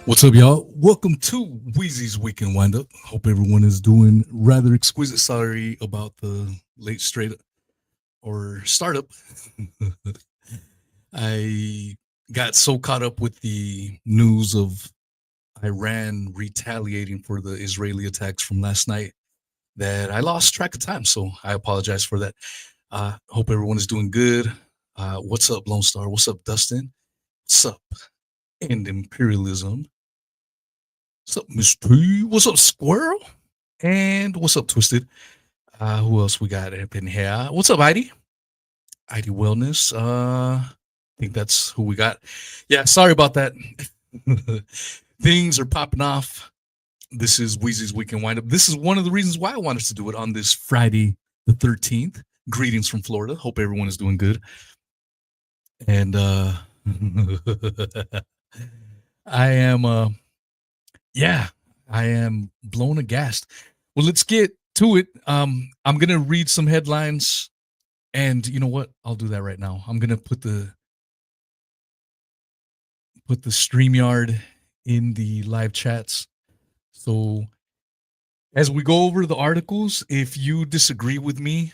What's up, y'all? Welcome to Weezy's Weekend Windup. Hope everyone is doing rather exquisite. Sorry about the late straight or startup. I got so caught up with the news of Iran retaliating for the Israeli attacks from last night that I lost track of time. So I apologize for that. Hope everyone is doing good. What's up, Lone Star? What's up, Dustin? What's up, and Imperialism? What's up, Miss T? What's up, Squirrel? And what's up, Twisted? Who else we got up in here? What's up, Heidi? Heidi Wellness. I think that's who we got. Yeah, sorry about that. Things are popping off. This is Weezy's Weekend Windup. This is one of the reasons why I wanted to do it on this Friday the 13th. Greetings from Florida. Hope everyone is doing good. And I am I am blown aghast. Well, let's get to it. I'm gonna read some headlines, and you know what? I'll do that right now. I'm gonna put the StreamYard in the live chats. So as we go over the articles, if you disagree with me,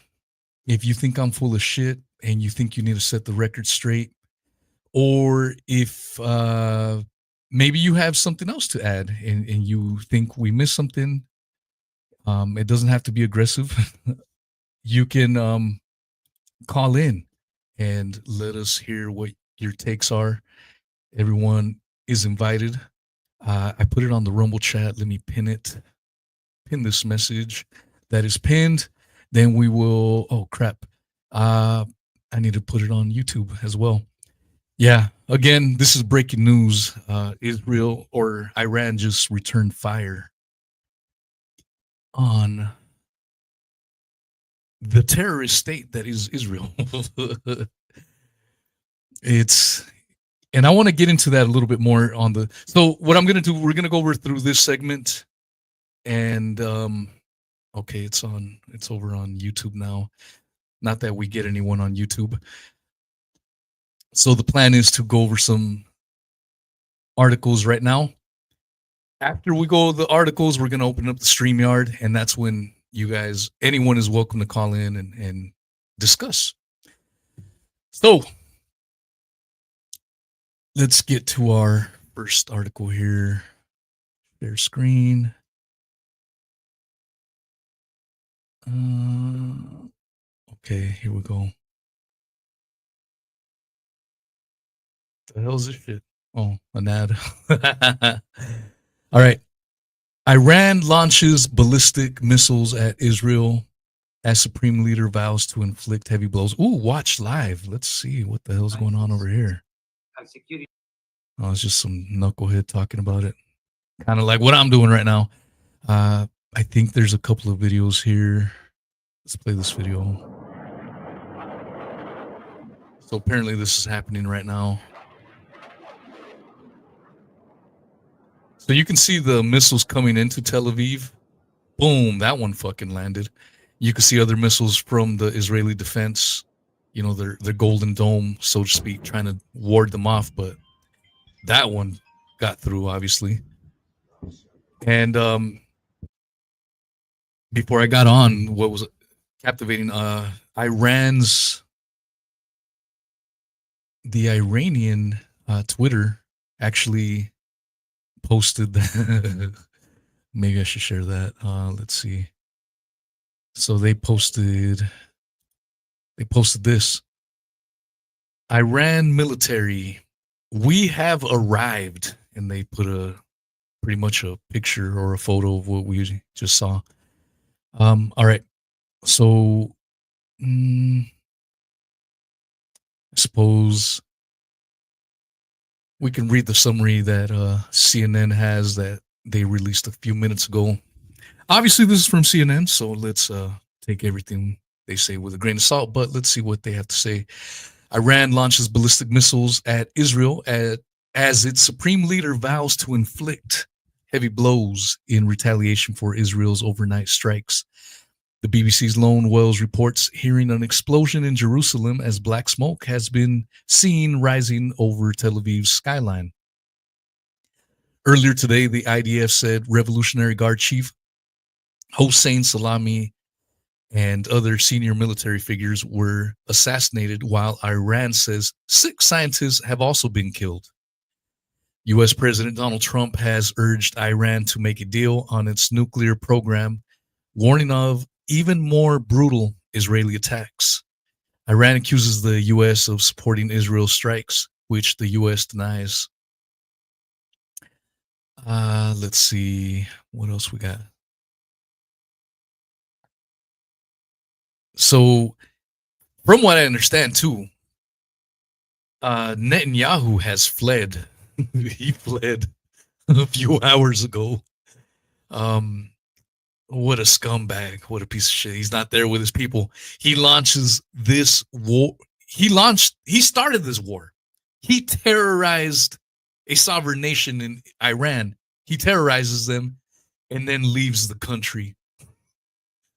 if you think I'm full of shit and you think you need to set the record straight, or if maybe you have something else to add and you think we missed something, it doesn't have to be aggressive. You can call in and let us hear what your takes are. Everyone is invited. I put it on the Rumble chat. Let me pin this message that is pinned. Then we will, oh crap. I need to put it on YouTube as well. Yeah, again, this is breaking news. Israel or Iran just returned fire on the terrorist state that is Israel. And I want to get into that a little bit more on the. So what I'm going to do, we're going to go over through this segment, and okay, it's over on YouTube now. Not that we get anyone on YouTube. So the plan is to go over some articles right now. After we go over the articles, we're going to open up the StreamYard, and that's when you guys, anyone is welcome to call in and discuss. So let's get to our first article here. Share screen. Okay, here we go. The hell is this shit? Oh, an ad. All right. Iran launches ballistic missiles at Israel as Supreme Leader vows to inflict heavy blows. Ooh, watch live. Let's see what the hell's going on over here. Oh, it's just some knucklehead talking about it. Kind of like what I'm doing right now. I think there's a couple of videos here. Let's play this video. So apparently this is happening right now. So you can see the missiles coming into Tel Aviv. Boom, that one fucking landed. You can see other missiles from the Israeli defense, you know, their golden dome, so to speak, trying to ward them off, but that one got through, obviously. And before I got on, what was captivating, the Iranian Twitter actually posted that. Maybe I should share that. Let's see. So they posted this. Iran military, we have arrived, and they put pretty much a picture or a photo of what we just saw. All right. So I suppose we can read the summary that CNN has that they released a few minutes ago. Obviously, this is from CNN, so let's take everything they say with a grain of salt, but let's see what they have to say. Iran launches ballistic missiles at Israel as its supreme leader vows to inflict heavy blows in retaliation for Israel's overnight strikes. The BBC's Lone Wells reports hearing an explosion in Jerusalem as black smoke has been seen rising over Tel Aviv's skyline. Earlier today, the IDF said Revolutionary Guard Chief Hossein Salami and other senior military figures were assassinated, while Iran says 6 scientists have also been killed. U.S. President Donald Trump has urged Iran to make a deal on its nuclear program, warning of even more brutal Israeli attacks. Iran accuses the U.S. of supporting Israel's strikes, which the U.S. denies. Let's see what else we got. So, from what I understand, too, Netanyahu has fled. He fled a few hours ago. Um, what a scumbag! What a piece of shit! He's not there with his people. He launches this war. He started this war. He terrorized a sovereign nation in Iran. He terrorizes them and then leaves the country.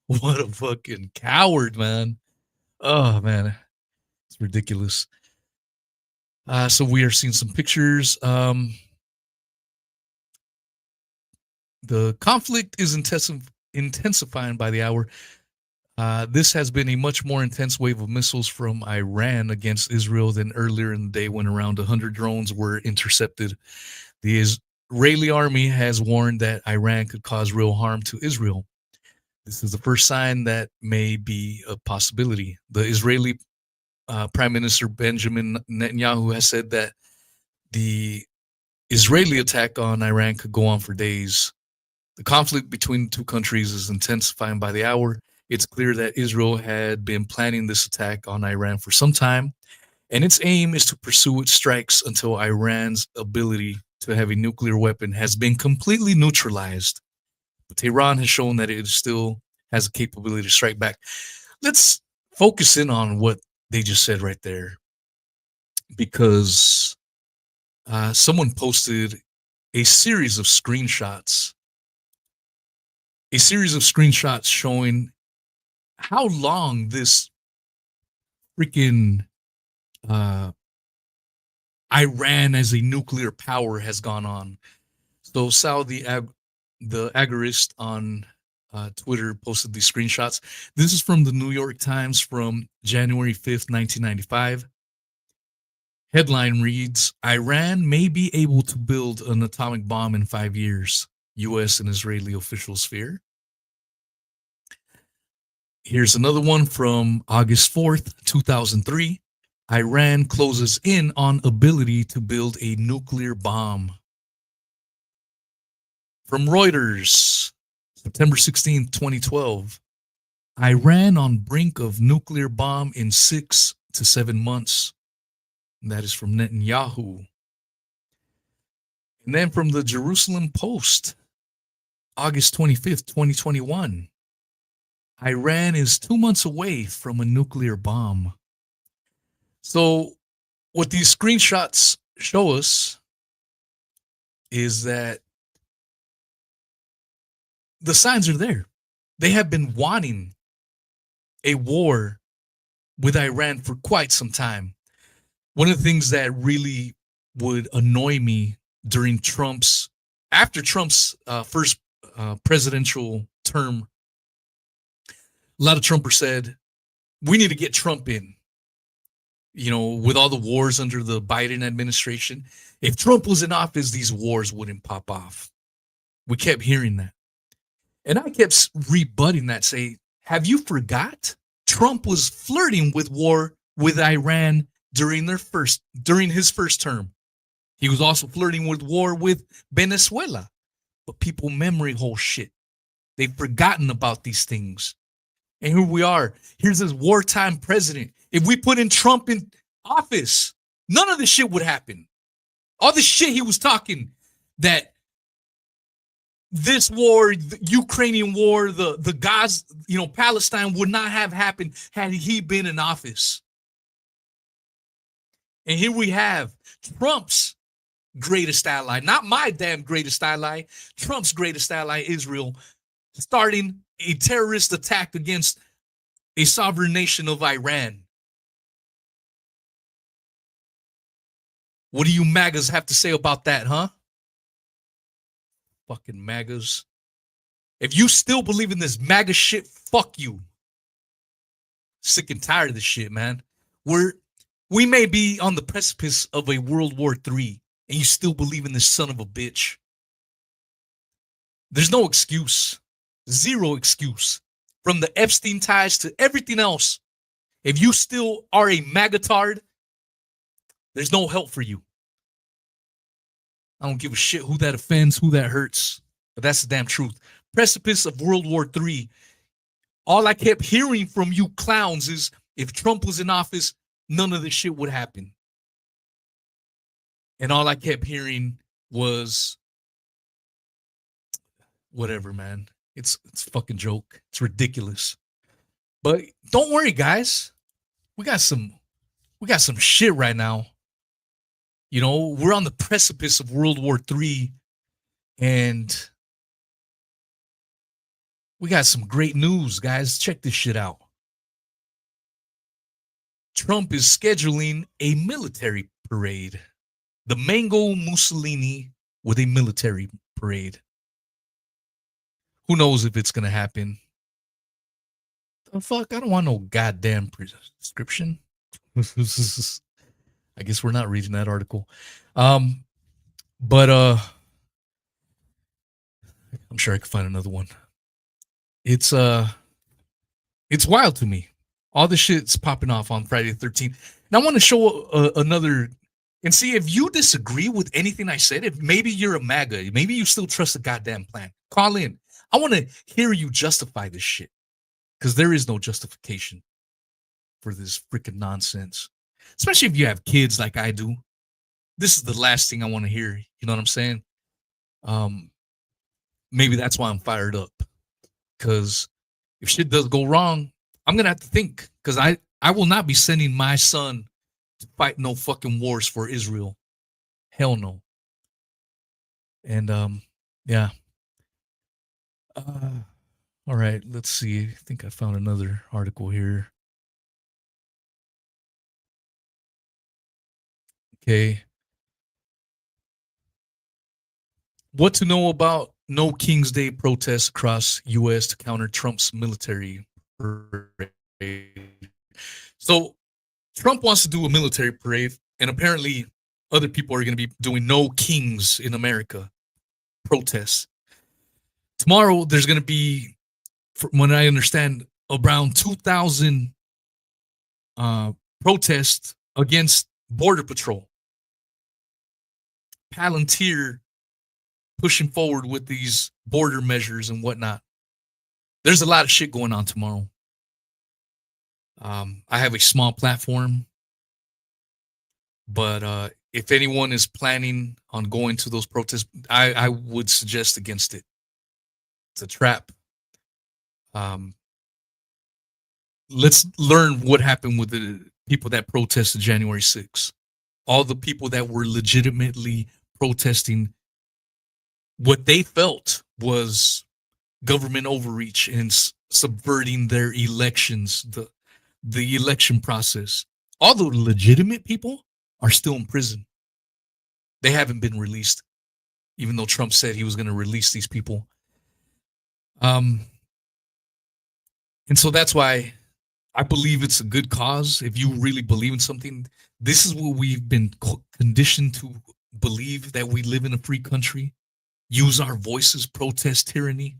What a fucking coward, man. Oh, man. It's ridiculous. So we are seeing some pictures. The conflict is intensifying by the hour. This has been a much more intense wave of missiles from Iran against Israel than earlier in the day when around 100 drones were intercepted. The Israeli army has warned that Iran could cause real harm to Israel. This is the first sign that may be a possibility. The Israeli Prime Minister Benjamin Netanyahu has said that the Israeli attack on Iran could go on for days. The conflict between the two countries is intensifying by the hour. It's clear that Israel had been planning this attack on Iran for some time, and its aim is to pursue its strikes until Iran's ability to have a nuclear weapon has been completely neutralized. But Tehran has shown that it still has the capability to strike back. Let's focus in on what they just said right there, because someone posted a series of screenshots showing how long this freaking Iran as a nuclear power has gone on. So the agorist on Twitter posted these screenshots. This is from the New York Times from January 5th, 1995. Headline reads, Iran may be able to build an atomic bomb in 5 years, U.S. and Israeli officials fear. Here's another one from August 4th, 2003. Iran closes in on ability to build a nuclear bomb. From Reuters, September 16th, 2012. Iran on brink of nuclear bomb in 6 to 7 months. And that is from Netanyahu. And then from the Jerusalem Post, August 25th, 2021. Iran is 2 months away from a nuclear bomb. So what these screenshots show us is that the signs are there. They have been wanting a war with Iran for quite some time. One of the things that really would annoy me after Trump's first presidential term, a lot of Trumpers said, we need to get Trump in. You know, with all the wars under the Biden administration, if Trump was in office, these wars wouldn't pop off. We kept hearing that. And I kept rebutting that, say, have you forgot? Trump was flirting with war with Iran during his first term. He was also flirting with war with Venezuela. But people memory hole shit. They've forgotten about these things. And here we are. Here's this wartime president. If we put in Trump in office, none of this shit would happen. All the shit he was talking, that this war, the Ukrainian war, the Gaza, Palestine would not have happened had he been in office. And here we have Trump's greatest ally, not my damn greatest ally, Trump's greatest ally, Israel, starting a terrorist attack against a sovereign nation of Iran. What do you MAGAs have to say about that, huh? fucking MAGAs. If you still believe in this MAGA shit, fuck you. Sick and tired of this shit, man. We may be on the precipice of a World War III, and you still believe in this son of a bitch. There's no excuse. Zero excuse. From the Epstein ties to everything else. If you still are a magatard, there's no help for you. I don't give a shit who that offends, who that hurts. But that's the damn truth. Precipice of World War III. All I kept hearing from you clowns is if Trump was in office, none of this shit would happen. And all I kept hearing was whatever, man. It's a fucking joke. It's ridiculous. But don't worry, guys. We got some shit right now. You know, we're on the precipice of World War III, and we got some great news, guys. Check this shit out. Trump is scheduling a military parade. The Mango Mussolini with a military parade. Who knows if it's going to happen? The fuck? I don't want no goddamn prescription. I guess we're not reading that article. But I'm sure I could find another one. It's wild to me. All this shit's popping off on Friday the 13th. And I want to show another and see if you disagree with anything I said. If maybe you're a MAGA, maybe you still trust the goddamn plan. Call in. I want to hear you justify this shit. Because there is no justification for this freaking nonsense. Especially if you have kids like I do. This is the last thing I want to hear. You know what I'm saying? Maybe that's why I'm fired up. Because if shit does go wrong, I'm going to have to think. Because I will not be sending my son to fight no fucking wars for Israel. Hell no. And, yeah. All right, let's see. I think I found another article here. Okay. What to know about no King's Day protests across U.S. to counter Trump's military parade. So Trump wants to do a military parade, and apparently other people are going to be doing no kings in America protests. Tomorrow, there's going to be, from what I understand, around 2,000 protests against Border Patrol. Palantir pushing forward with these border measures and whatnot. There's a lot of shit going on tomorrow. I have a small platform, but if anyone is planning on going to those protests, I would suggest against it. It's a trap. Let's learn what happened with the people that protested January 6th. All the people that were legitimately protesting what they felt was government overreach and subverting their elections, the election process. All the legitimate people are still in prison. They haven't been released, even though Trump said he was going to release these people. And so that's why I believe it's a good cause. If you really believe in something, this is what we've been conditioned to believe, that we live in a free country, use our voices, protest tyranny.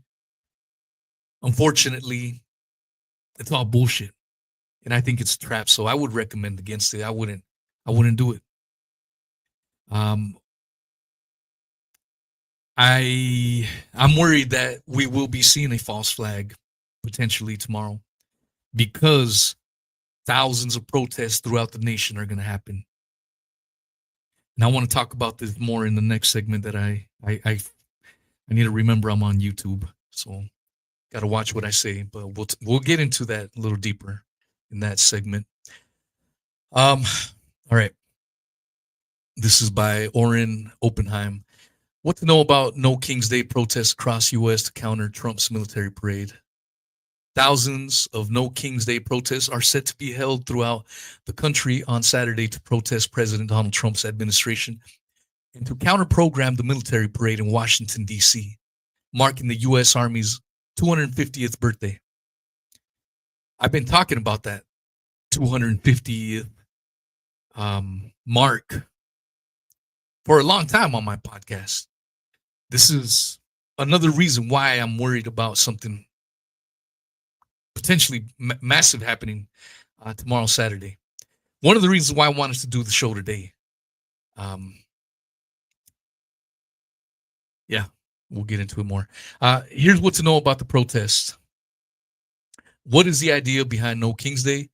Unfortunately, it's all bullshit. And I think it's a trap. So I would recommend against it. I wouldn't do it. I'm worried that we will be seeing a false flag potentially tomorrow, because thousands of protests throughout the nation are going to happen. And I want to talk about this more in the next segment. That I need to remember I'm on YouTube, so got to watch what I say. But we'll get into that a little deeper in that segment. All right. This is by Oren Oppenheim. What to know about no King's Day protests across U.S. to counter Trump's military parade. Thousands of no King's Day protests are set to be held throughout the country on Saturday to protest President Donald Trump's administration and to counter-program the military parade in Washington, D.C. marking the U.S. Army's 250th birthday. I've been talking about that 250th mark for a long time on my podcast. This is another reason why I'm worried about something potentially massive happening tomorrow, Saturday. One of the reasons why I wanted to do the show today. Yeah, we'll get into it more. Here's what to know about the protests. What is the idea behind No King's Day?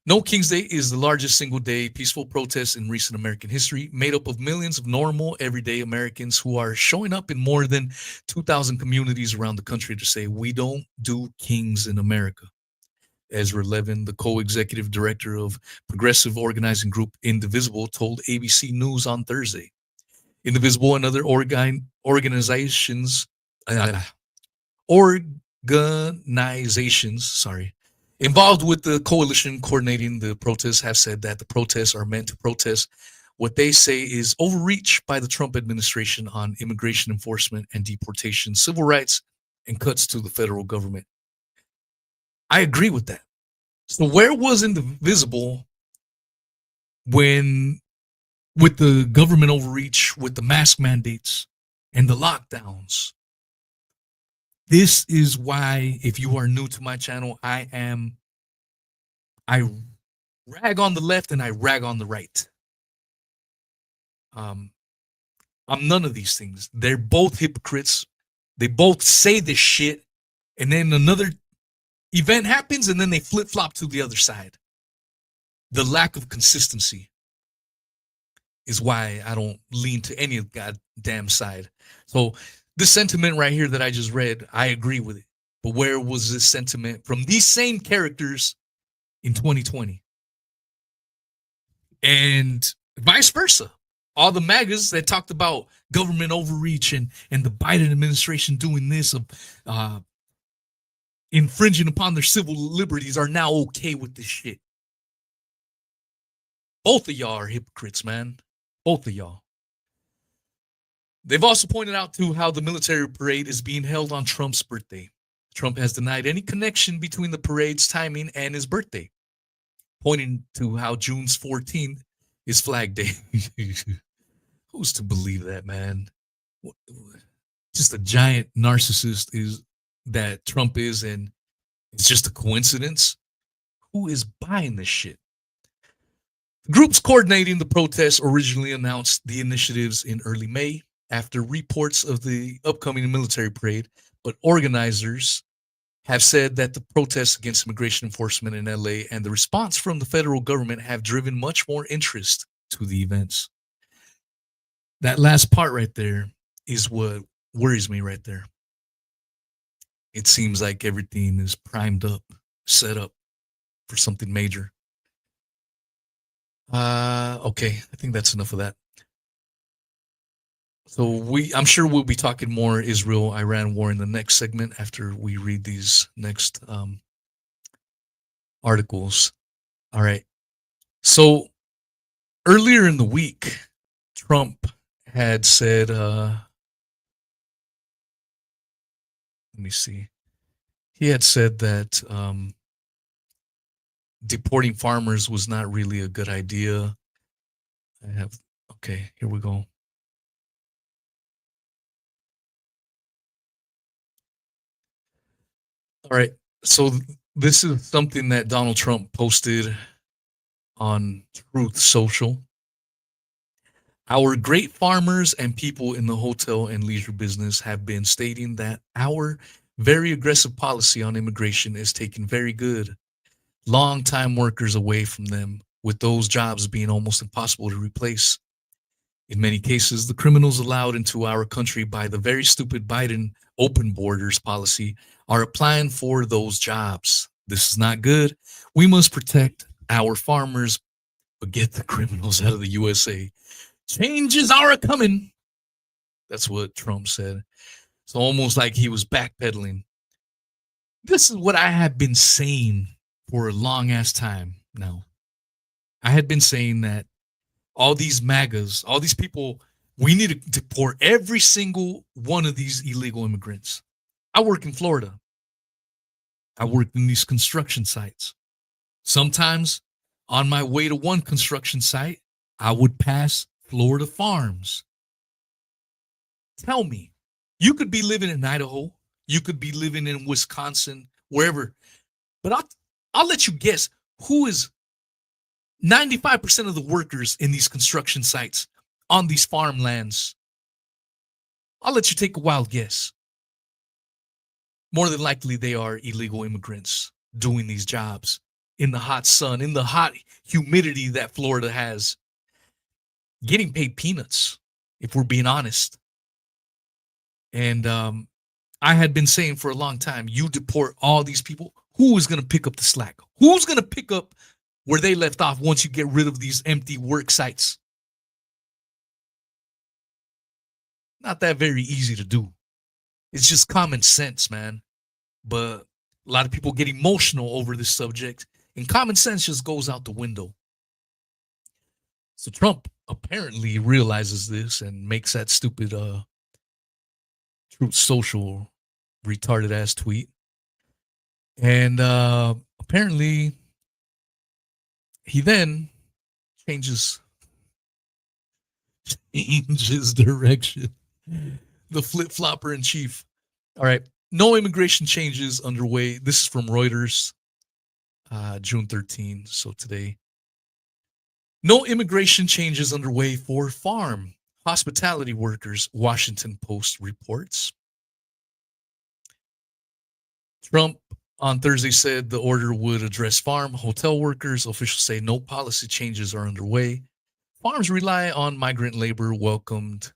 No King's Day is the largest single-day peaceful protest in recent American history, made up of millions of normal, everyday Americans who are showing up in more than 2,000 communities around the country to say, we don't do kings in America. Ezra Levin, the co-executive director of progressive organizing group Indivisible, told ABC News on Thursday. Indivisible and other organizations involved with the coalition coordinating the protests have said that the protests are meant to protest what they say is overreach by the Trump administration on immigration enforcement and deportation, civil rights, and cuts to the federal government. I agree with that. So where was Indivisible when, with the government overreach, with the mask mandates and the lockdowns? This is why, if you are new to my channel, I rag on the left and I rag on the right. I'm none of these things. They're both hypocrites. They both say this shit, and then another event happens, and then they flip-flop to the other side. The lack of consistency is why I don't lean to any goddamn side. So this sentiment right here that I just read, I agree with it. But where was this sentiment from these same characters in 2020? And vice versa. All the MAGAs that talked about government overreach and the Biden administration doing this of infringing upon their civil liberties are now okay with this shit. Both of y'all are hypocrites, man. Both of y'all. They've also pointed out, too, how the military parade is being held on Trump's birthday. Trump has denied any connection between the parade's timing and his birthday, pointing to how June 14th is Flag Day. Who's to believe that, man? Just a giant narcissist is that Trump is, and it's just a coincidence. Who is buying this shit? The groups coordinating the protests originally announced the initiatives in early May after reports of the upcoming military parade, but organizers have said that the protests against immigration enforcement in LA and the response from the federal government have driven much more interest to the events. That last part right there is what worries me right there. It seems like everything is primed up, set up for something major. Okay, I think that's enough of that. So I'm sure we'll be talking more Israel-Iran war in the next segment after we read these next articles. All right. So earlier in the week, Trump had said, let me see. He had said that deporting farmers was not really a good idea. Okay, here we go. All right. So this is something that Donald Trump posted on Truth Social. Our great farmers and people in the hotel and leisure business have been stating that our very aggressive policy on immigration is taking very good long-time workers away from them, with those jobs being almost impossible to replace. In many cases, the criminals allowed into our country by the very stupid Biden open borders policy are applying for those jobs. This is not good. We must protect our farmers, but get the criminals out of the USA. Changes are coming. That's what Trump said. It's almost like he was backpedaling. This is what I have been saying for a long ass time now. I had been saying that all these MAGAs, all these people We need to deport every single one of these illegal immigrants. I work in Florida. I work in these construction sites. Sometimes on my way to one construction site, I would pass Florida farms. Tell me, you could be living in Idaho, you could be living in Wisconsin, wherever, but I'll let you guess who is 95% of the workers in these construction sites on these farmlands. I'll let you take a wild guess. More than likely, they are illegal immigrants doing these jobs in the hot sun, in the hot humidity that Florida has, getting paid peanuts, if we're being honest. And I had been saying for a long time, you deport all these people, who is going to pick up the slack? Who's going to pick up where they left off once you get rid of these empty work sites? Not that very easy to do. It's just common sense, man. But a lot of people get emotional over this subject, and common sense just goes out the window. So Trump apparently realizes this and makes that stupid Truth Social retarded ass tweet. And apparently he then changes direction. The flip-flopper in chief. All right. No immigration changes underway. This is from Reuters, June 13. So today. No immigration changes underway for farm hospitality workers, Washington Post reports. Trump on Thursday said the order would address farm hotel workers. Officials say no policy changes are underway. Farms rely on migrant labor, welcomed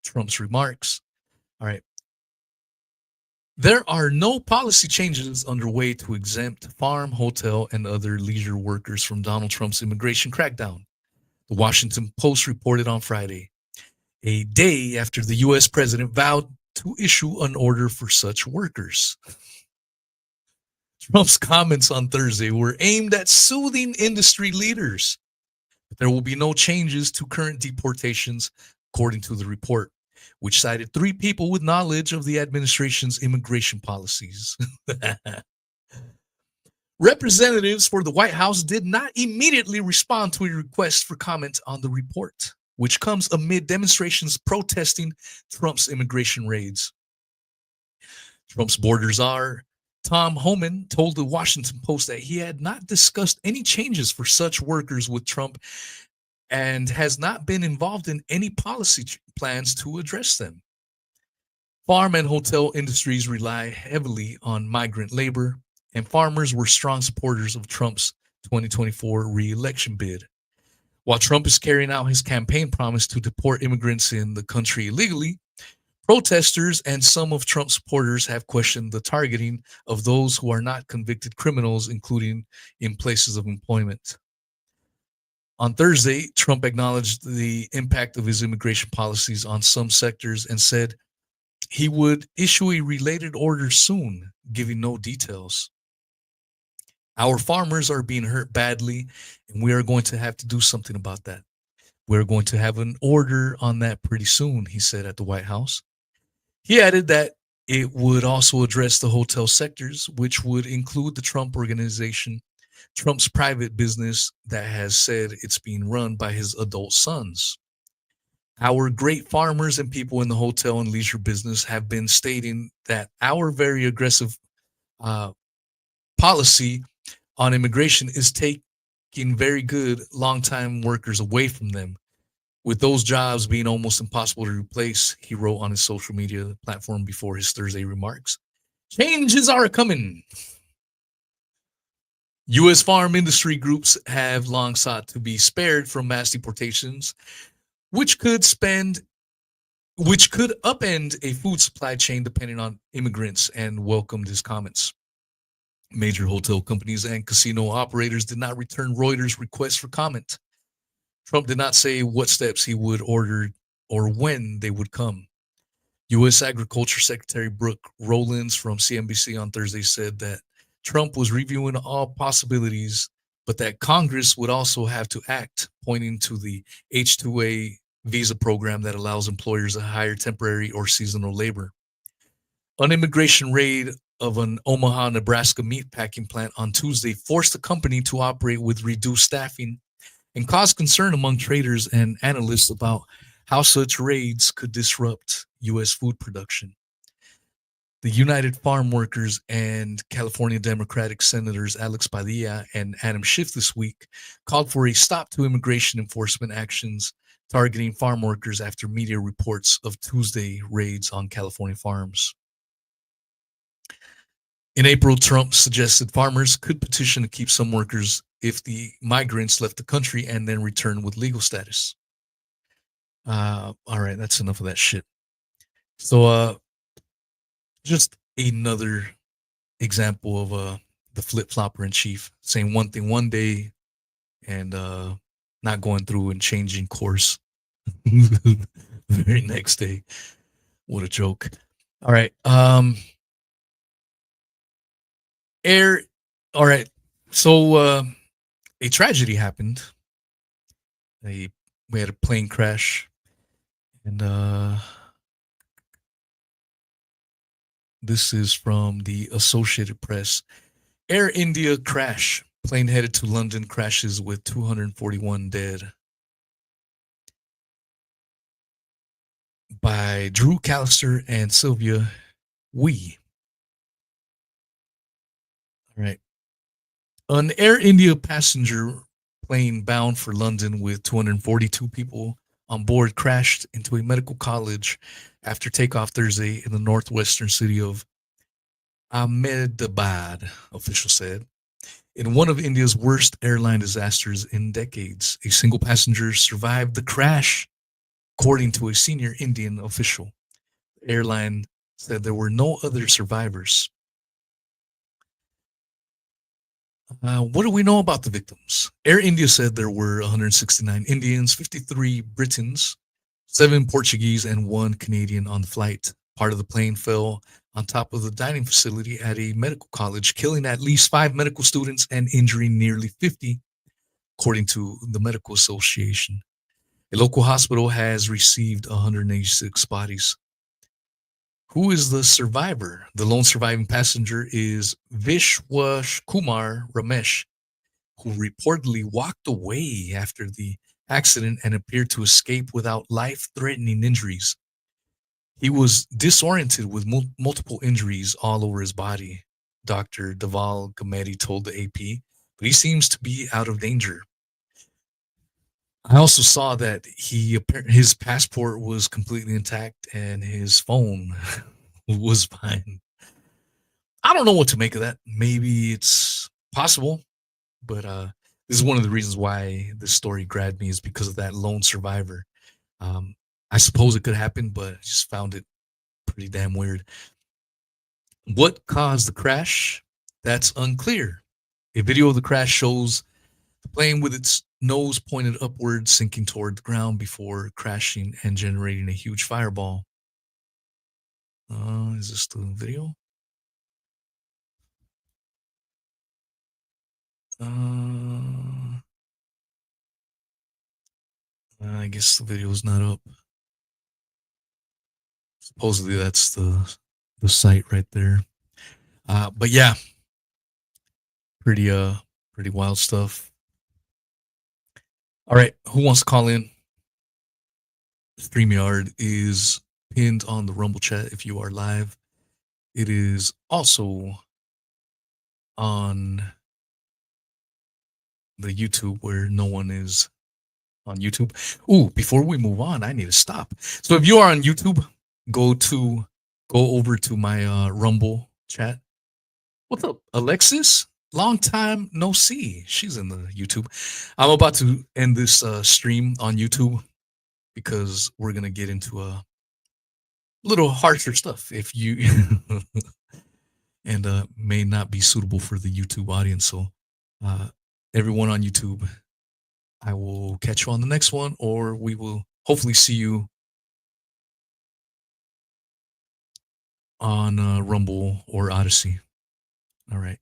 Trump's remarks. All right. There are no policy changes underway to exempt farm, hotel, and other leisure workers from Donald Trump's immigration crackdown. The Washington Post reported on Friday, a day after the U.S. president vowed to issue an order for such workers. Trump's comments on Thursday were aimed at soothing industry leaders. But there will be no changes to current deportations, according to the report, which cited 3 people with knowledge of the administration's immigration policies. Representatives for the White House did not immediately respond to a request for comment on the report, which comes amid demonstrations protesting Trump's immigration raids. Trump's border czar, Tom Homan, told the Washington Post that he had not discussed any changes for such workers with Trump and has not been involved in any policy plans to address them. Farm and hotel industries rely heavily on migrant labor, and farmers were strong supporters of Trump's 2024 re-election bid. While Trump is carrying out his campaign promise to deport immigrants in the country illegally, protesters and some of Trump's supporters have questioned the targeting of those who are not convicted criminals, including in places of employment. On Thursday, Trump acknowledged the impact of his immigration policies on some sectors and said he would issue a related order soon, giving no details. Our farmers are being hurt badly, and we are going to have to do something about that. We're going to have an order on that pretty soon, he said at the White House. He added that it would also address the hotel sectors, which would include the Trump Organization, Trump's private business that has said it's being run by his adult sons. Our great farmers and people in the hotel and leisure business have been stating that our very aggressive policy on immigration is taking very good long-time workers away from them, with those jobs being almost impossible to replace, he wrote on his social media platform before his Thursday remarks. Changes are coming. U.S. farm industry groups have long sought to be spared from mass deportations, which could upend a food supply chain depending on immigrants, and welcomed his comments. Major hotel companies and casino operators did not return Reuters' request for comment. Trump did not say what steps he would order or when they would come. U.S. Agriculture Secretary Brooke Rollins from CNBC on Thursday said that Trump was reviewing all possibilities, but that Congress would also have to act, pointing to the H-2A visa program that allows employers to hire temporary or seasonal labor. An immigration raid of an Omaha, Nebraska meatpacking plant on Tuesday forced the company to operate with reduced staffing and caused concern among traders and analysts about how such raids could disrupt U.S. food production. The United Farm Workers and California Democratic Senators Alex Padilla and Adam Schiff this week called for a stop to immigration enforcement actions targeting farm workers after media reports of Tuesday raids on California farms. In April, Trump suggested farmers could petition to keep some workers if the migrants left the country and then returned with legal status. All right, that's enough of that shit. So, just another example of the flip flopper in chief, saying one thing one day and not going through and changing course the very next day. What a joke! All right, air. All right, so a tragedy happened. We had a plane crash, and this is from the Associated Press. Air India crash. Plane headed to London crashes with 241 dead. By Drew Callister and Sylvia Wee. All right. An Air India passenger plane bound for London with 242 people on board crashed into a medical college after takeoff Thursday in the northwestern city of Ahmedabad, officials said. In one of India's worst airline disasters in decades, a single passenger survived the crash, according to a senior Indian official. The airline said there were no other survivors. What do we know about the victims? Air India said there were 169 Indians, 53 Britons, 7 Portuguese, and 1 Canadian on the flight. Part of the plane fell on top of the dining facility at a medical college, killing at least 5 medical students and injuring nearly 50, according to the Medical Association. A local hospital has received 186 bodies. Who is the survivor? The lone surviving passenger is Vishwash Kumar Ramesh, who reportedly walked away after the accident and appeared to escape without life-threatening injuries. He was disoriented with multiple injuries all over his body, Dr. Deval Gamedi told the AP, but he seems to be out of danger. I also saw that his passport was completely intact and his phone was fine. I don't know what to make of that. Maybe it's possible, but this is one of the reasons why this story grabbed me is because of that lone survivor. I suppose it could happen, but I just found it pretty damn weird. What caused the crash? That's unclear. A video of the crash shows the plane with its nose pointed upward, sinking toward the ground before crashing and generating a huge fireball. Is this the video? I guess the video is not up. Supposedly that's the site right there. But yeah, pretty wild stuff. All right, who wants to call in? StreamYard is pinned on the Rumble chat if you are live. It is also on the YouTube where no one is on YouTube. Ooh, before we move on, I need to stop. So if you are on YouTube, go over to my Rumble chat. What's up, Alexis? Long time no see. She's in the YouTube. I'm about to end this stream on YouTube because we're gonna get into a little harsher stuff if you and may not be suitable for the YouTube audience. So everyone on YouTube, I will catch you on the next one, or we will hopefully see you on Rumble or Odyssey. All right.